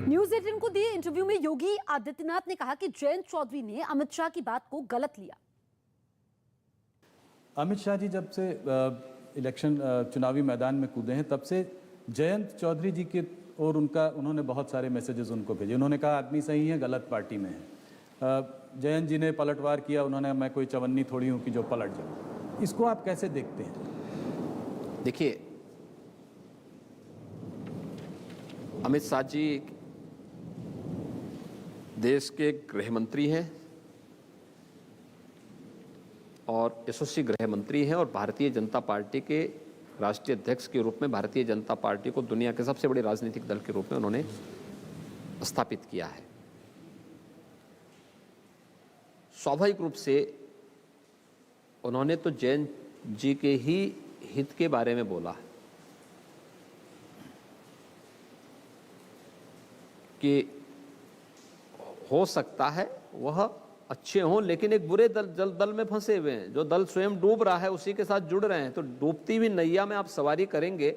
News 18 को दिए interview में योगी आदित्यनाथ ने कहा कि जयंत चौधरी ने अमित शाह की बात को गलत लिया। अमित शाह जी जब से इलेक्शन चुनावी मैदान में कूदे हैं तब से जयंत चौधरी जी के और उन्होंने बहुत सारे मैसेजेस उनको भेजे। उन्होंने कहा आदमी सही है, गलत पार्टी में है। जयंत जी ने पलटवार किया, उन्होंने मैं कोई चवन्नी थोड़ी हूँ कि जो पलट जाऊँ। इसको आप कैसे देखते हैं? देखिए, अमित शाह जी देश के गृह मंत्री हैं और यशस्वी गृह मंत्री हैं और भारतीय जनता पार्टी के राष्ट्रीय अध्यक्ष के रूप में भारतीय जनता पार्टी को दुनिया के सबसे बड़े राजनीतिक दल के रूप में उन्होंने स्थापित किया है। स्वाभाविक रूप से उन्होंने तो जयंत जी के ही हित के बारे में बोला कि हो सकता है वह अच्छे हों लेकिन एक बुरे दल में फंसे हुए हैं। जो दल स्वयं डूब रहा है उसी के साथ जुड़ रहे हैं, तो डूबती हुई नैया में आप सवारी करेंगे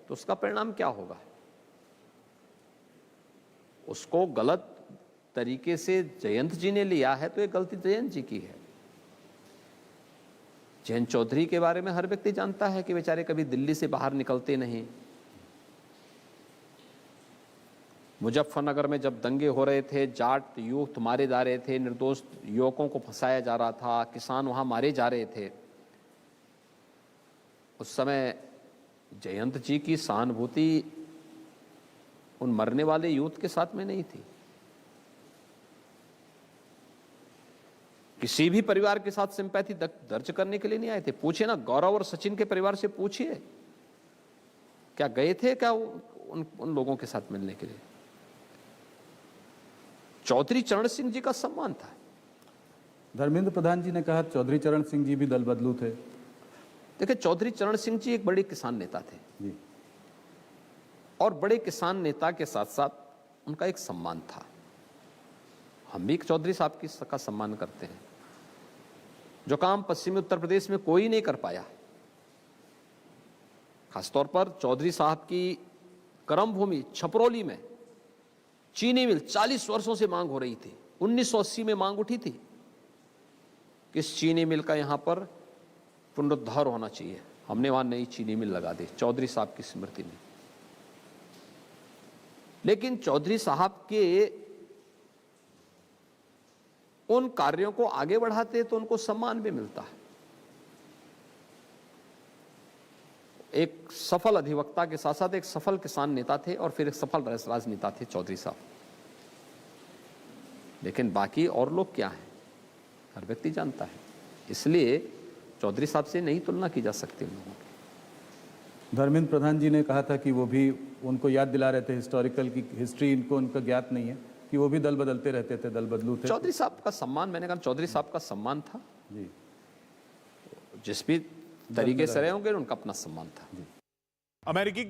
तो उसका परिणाम क्या होगा? उसको गलत तरीके से जयंत जी ने लिया है तो ये गलती जयंत जी की है। जयंत चौधरी के बारे में हर व्यक्ति जानता है कि बेचारे कभी दिल्ली से बाहर निकलते नहीं। मुजफ्फरनगर में जब दंगे हो रहे थे, जाट युवक मारे जा रहे थे, निर्दोष युवकों को फंसाया जा रहा था, किसान वहां मारे जा रहे थे, उस समय जयंत जी की सहानुभूति उन मरने वाले यूथ के साथ में नहीं थी। किसी भी परिवार के साथ सिंपैथी दर्ज करने के लिए नहीं आए थे। पूछिए ना, गौरव और सचिन के परिवार से पूछिए, क्या गए थे क्या उन लोगों के साथ मिलने के लिए? चौधरी चरण सिंह जी का सम्मान था। धर्मेंद्र प्रधान जी ने कहा चौधरी चरण सिंह जी भी दल बदलू थे। देखिए, चौधरी चरण सिंह जी एक बड़े किसान नेता थे जी। और बड़े किसान नेता के साथ साथ उनका एक सम्मान था। हम भी चौधरी साहब का सम्मान करते हैं। जो काम पश्चिमी उत्तर प्रदेश में कोई नहीं कर पाया, खासतौर पर चौधरी साहब की कर्म भूमि छपरौली में चीनी मिल 40 वर्षों से मांग हो रही थी। 1980 में मांग उठी थी कि इस चीनी मिल का यहां पर पुनरुद्धार होना चाहिए। हमने वहां नई चीनी मिल लगा दी चौधरी साहब की स्मृति में। लेकिन चौधरी साहब के उन कार्यों को आगे बढ़ाते तो उनको सम्मान भी मिलता है। एक सफल अधिवक्ता के साथ साथ एक सफल किसान नेता थे और फिर एक सफल राजनेता थे चौधरी साहब। लेकिन बाकी और लोग क्या हैं, हर व्यक्ति जानता है। इसलिए चौधरी साहब से नहीं तुलना की जा सकती उन लोगों की। धर्मेंद्र प्रधान जी ने कहा था कि वो भी उनको याद दिला रहे थे हिस्टोरिकल की हिस्ट्री इनको उनका ज्ञात नहीं है कि वो भी दल बदलते रहते थे, दल बदलू थे। चौधरी साहब का सम्मान, मैंने कहा चौधरी साहब का सम्मान था जी। जिस भी तरीके से रहे होंगे उनका अपना सम्मान था। अमेरिकी